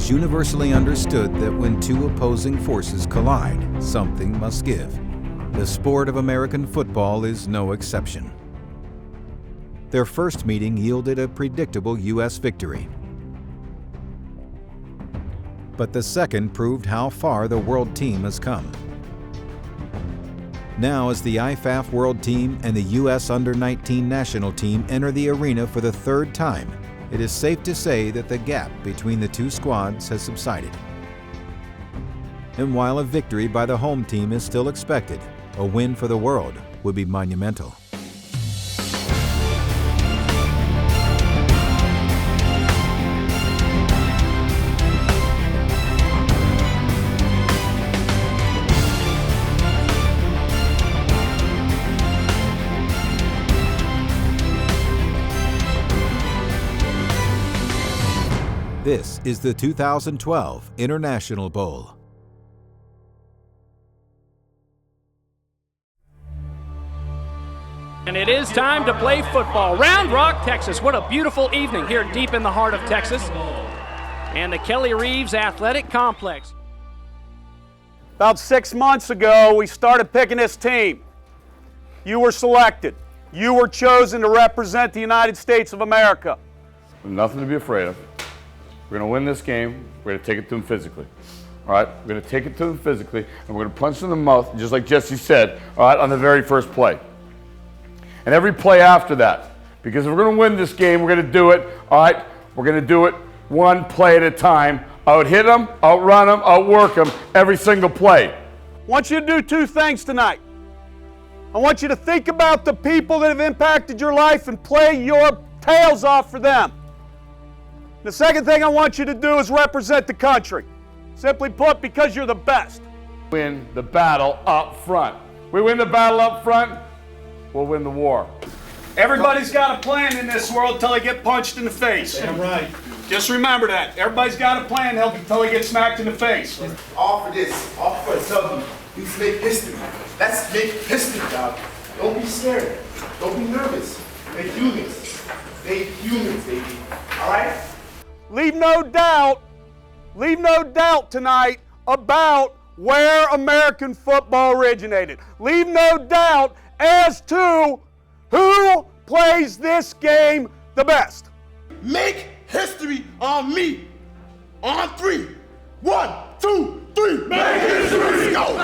is universally understood that when two opposing forces collide, something must give. The sport of American football is no exception. Their first meeting yielded a predictable U.S. victory. But the second proved how far the World Team has come. Now, as the IFAF World Team and the U.S. Under-19 national team enter the arena for the third time, it is safe to say that the gap between the two squads has subsided. And while a victory by the home team is still expected, a win for the world would be monumental. This is the 2012 International Bowl. And it is time to play football. Round Rock, Texas. What a beautiful evening here deep in the heart of Texas. And the Kelly Reeves Athletic Complex. About 6 months ago, we started picking this team. You were selected. You were chosen to represent the United States of America. Nothing to be afraid of. We're going to win this game. We're going to take it to them physically. All right? We're going to take it to them physically, and we're going to punch them in the mouth, just like Jesse said, all right, on the very first play. And every play after that. Because if we're going to win this game, we're going to do it, all right? We're going to do it one play at a time. Out-hit them, outrun them, outwork them every single play. I want you to do two things tonight. I want you to think about the people that have impacted your life and play your tails off for them. The second thing I want you to do is represent the country. Simply put, because you're the best. Win the battle up front. We win the battle up front, we'll win the war. Everybody's got a plan in this world until they get punched in the face. Damn right. Just remember that. Everybody's got a plan until they get smacked in the face. All for this, all for a W. Let's make history. Let's make history, dog. Don't be scared. Don't be nervous. They're humans. They're humans, baby. All right? Leave no doubt tonight about where American football originated. Leave no doubt as to who plays this game the best. Make history on me. On three. 1, 2, 3. Make history. Go.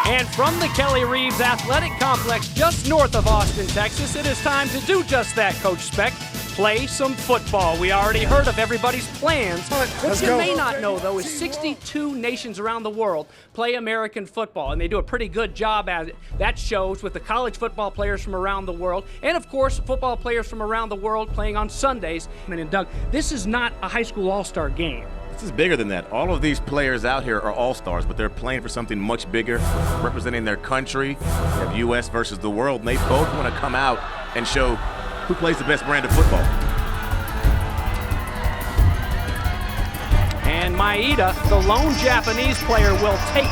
And from the Kelly Reeves Athletic Complex just north of Austin, Texas, it is time to do just that, Coach Speck. Play some football. We already heard of everybody's plans. What you may not know, though, is 62 nations around the world play American football, and they do a pretty good job at it. That shows with the college football players from around the world, and of course, football players from around the world playing on Sundays. And Doug, this is not a high school all-star game. This is bigger than that. All of these players out here are all-stars, but they're playing for something much bigger, representing their country. You have U.S. versus the world, and they both want to come out and show who plays the best brand of football. And Maeda, the lone Japanese player, will take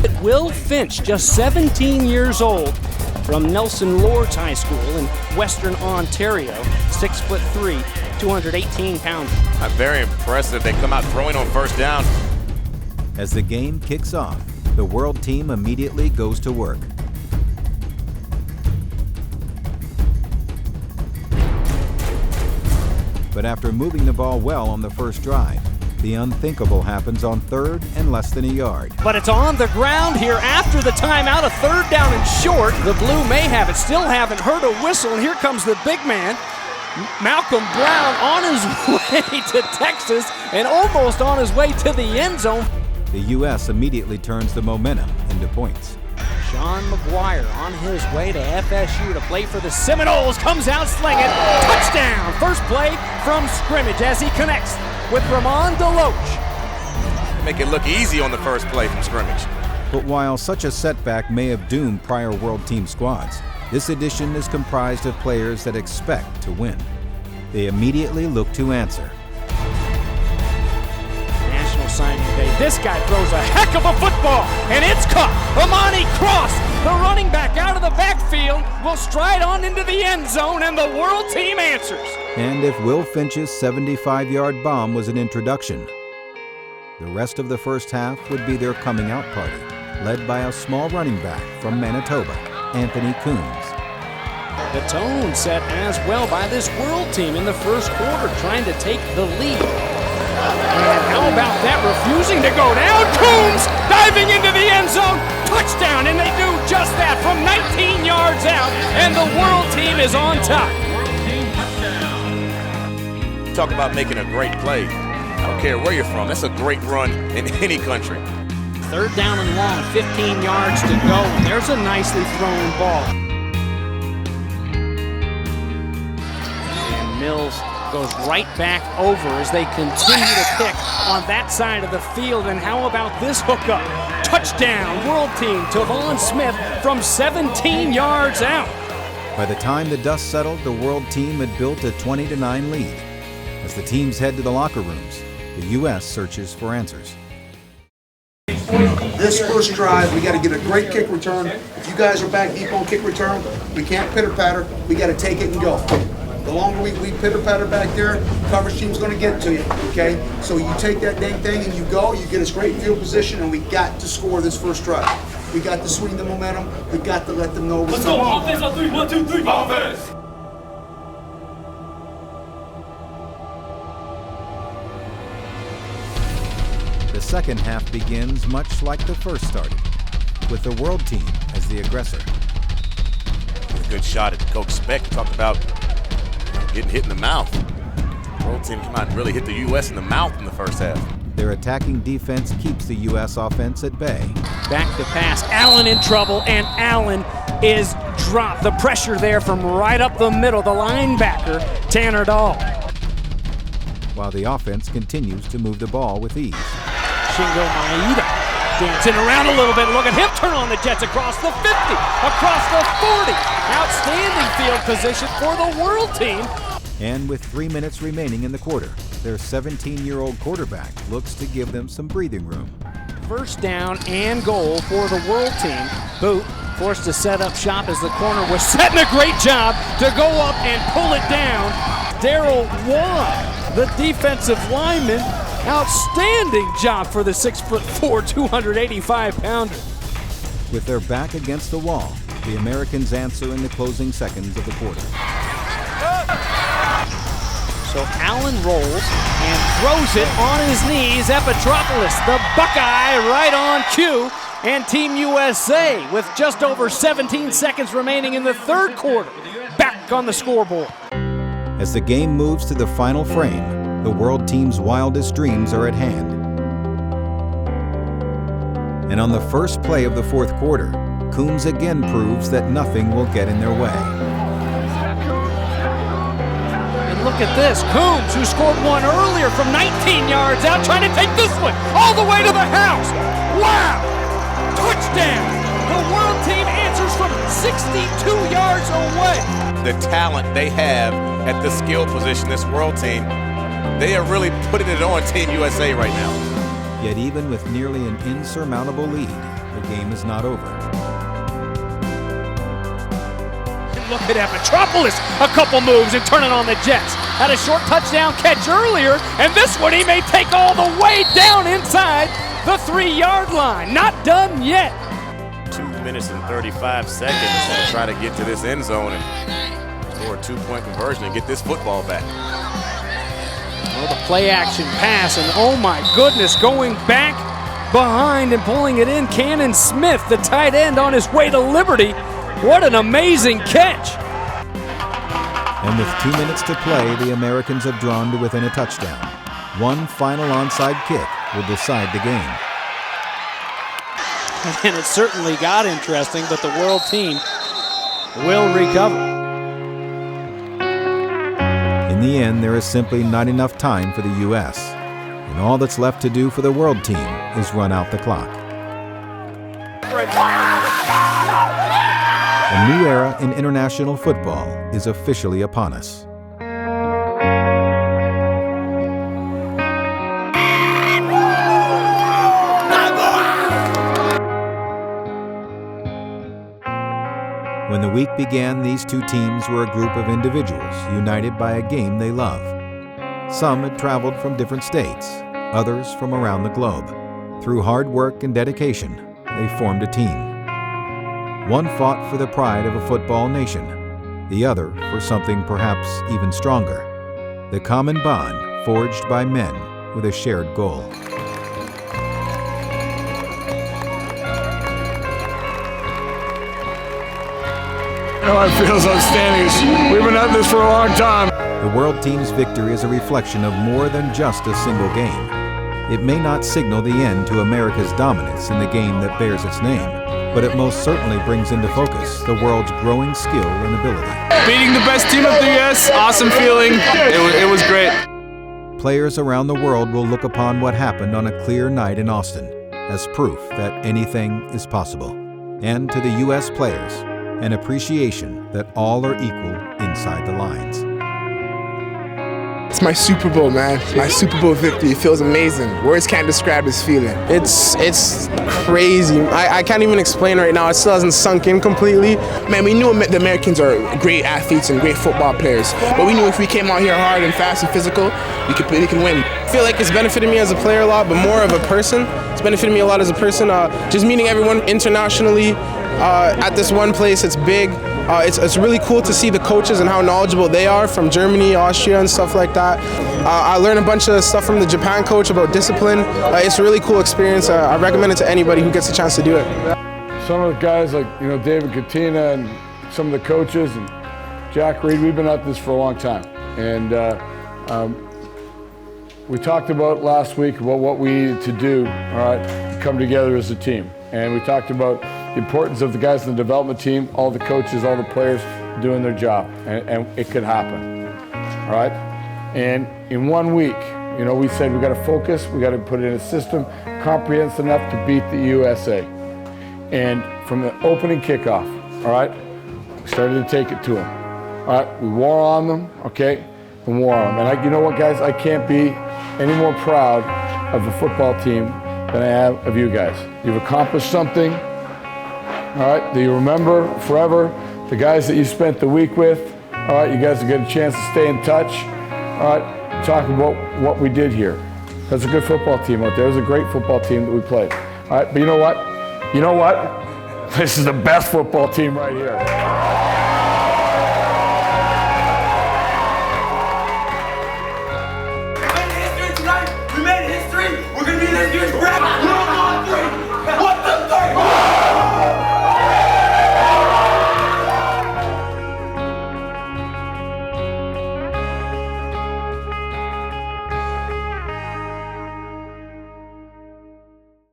it. Will Finch, just 17 years old, from Nelson Lords High School in Western Ontario, 6'3", 218 pounds. Very impressive. They come out throwing on first down. As the game kicks off, the World Team immediately goes to work. But after moving the ball well on the first drive, the unthinkable happens on third and less than a yard. But it's on the ground here after the timeout, a third down and short. The Blue may have it, still haven't heard a whistle, and here comes the big man, Malcolm Brown, on his way to Texas and almost on his way to the end zone. The U.S. immediately turns the momentum into points. Sean McGuire on his way to FSU to play for the Seminoles, comes out slinging, touchdown! First play from scrimmage as he connects with Ramon DeLoach. Make it look easy on the first play from scrimmage. But while such a setback may have doomed prior World Team squads, this edition is comprised of players that expect to win. They immediately look to answer. National Signing Day. This guy throws a heck of a football, and it's caught. Amani Cross The running back out of the backfield will stride on into the end zone, and the World Team answers. And if Will Finch's 75-yard bomb was an introduction, the rest of the first half would be their coming out party, led by a small running back from Manitoba, Anthony Coombs. The tone set as well by this World Team in the first quarter, trying to take the lead. And how about that, refusing to go down? Coombs diving into the end zone, touchdown, and they do just that from 19 yards out, and the World Team is on top. Talk about making a great play. I don't care where you're from. That's a great run in any country. Third down and long, 15 yards to go. There's a nicely thrown ball. And Mills goes right back over as they continue to pick on that side of the field. And how about this hookup? Touchdown, World Team, Tavon Smith from 17 yards out. By the time the dust settled, the World Team had built a 20-9 lead. As the teams head to the locker rooms, the U.S. searches for answers. This first drive, we got to get a great kick return. If you guys are back deep on kick return, we can't pitter-patter. We got to take it and go. The longer we pitter-patter back there, coverage team's going to get to you, okay? So you take that dang thing and you go, you get us great field position, and we got to score this first drive. We got to swing the momentum. We got to let them know what's going on. Offense on 3, 1, 2, 3, offense! The second half begins much like the first started, with the World Team as the aggressor. A good shot at Coach Speck. Talked about getting hit in the mouth. World Team come out and really hit the U.S. in the mouth in the first half. Their attacking defense keeps the U.S. offense at bay. Back to pass, Allen in trouble, and Allen is dropped. The pressure there from right up the middle, the linebacker, Tanner Dahl. While the offense continues to move the ball with ease. Shingo Maeda dancing around a little bit. Look at him turn on the Jets across the 50, across the 40. Outstanding field position for the World Team. And with 3 minutes remaining in the quarter, their 17-year-old quarterback looks to give them some breathing room. First down and goal for the World Team. Boot forced to set up shop as the corner was setting a great job to go up and pull it down. Darrell Waugh, the defensive lineman, outstanding job for the 6'4", 285-pounder. With their back against the wall, the Americans answer in the closing seconds of the quarter. So Allen rolls and throws it on his knees. Epitropoulos, the Buckeye, right on cue. And Team USA, with just over 17 seconds remaining in the third quarter, back on the scoreboard. As the game moves to the final frame, the World Team's wildest dreams are at hand. And on the first play of the fourth quarter, Coombs again proves that nothing will get in their way. And look at this, Coombs, who scored one earlier from 19 yards out, trying to take this one all the way to the house. Wow! Touchdown! The World Team answers from 62 yards away. The talent they have at the skill position, this World Team, they are really putting it on Team USA right now. Yet even with nearly an insurmountable lead, the game is not over. Look at Epitropoulos, a couple moves and turning on the Jets. Had a short touchdown catch earlier, and this one he may take all the way down inside the 3-yard line. Not done yet. 2 minutes and 35 seconds to try to get to this end zone and score a 2-point conversion and get this football back. Well, the play action pass, and oh my goodness, going back behind and pulling it in, Cannon Smith, the tight end, on his way to Liberty. What an amazing catch. And with 2 minutes to play, the Americans have drawn to within a touchdown. One final onside kick will decide the game. And it certainly got interesting, but the World Team will recover. In the end, there is simply not enough time for the U.S., and all that's left to do for the World Team is run out the clock. A new era in international football is officially upon us. the week began, these two teams were a group of individuals united by a game they love. Some had traveled from different states, others from around the globe. Through hard work and dedication, they formed a team. One fought for the pride of a football nation, the other for something perhaps even stronger, the common bond forged by men with a shared goal. It feels outstanding. We've been at this for a long time. The World Team's victory is a reflection of more than just a single game. It may not signal the end to America's dominance in the game that bears its name, but it most certainly brings into focus the world's growing skill and ability. Beating the best team of the US, awesome feeling. It was great. Players around the world will look upon what happened on a clear night in Austin as proof that anything is possible. And to the US players, an appreciation that all are equal inside the lines. It's my Super Bowl, man. My Super Bowl victory. It feels amazing. Words can't describe this feeling. It's crazy. I can't even explain right now. It still hasn't sunk in completely. Man, we knew the Americans are great athletes and great football players, but we knew if we came out here hard and fast and physical, we can win. I feel like it's benefited me as a player a lot, but more of a person. It's benefited me a lot as a person. Just meeting everyone internationally at this one place. It's big. It's really cool to see the coaches and how knowledgeable they are from Germany, Austria, and stuff like that. I learned a bunch of stuff from the Japan coach about discipline. It's a really cool experience. I recommend it to anybody who gets a chance to do it. Some of the guys like David Katina and some of the coaches and Jack Reed, we've been at this for a long time. And we talked about last week about what we needed to do, to come together as a team. And we talked about the importance of the guys in the development team, all the coaches, all the players doing their job, and it could happen, all right? And in 1 week, we said we got to focus, we got to put in a system comprehensive enough to beat the USA. And from the opening kickoff, all right, we started to take it to them, all right? We wore on them, okay, and wore on them. And you know what, guys? I can't be any more proud of the football team than I have of you guys. You've accomplished something, all right, that you remember forever. The guys that you spent the week with, all right, you guys will get a chance to stay in touch, all right, talk about what we did here. That's a good football team out there. It was a great football team that we played, all right, but you know what? This is the best football team right here.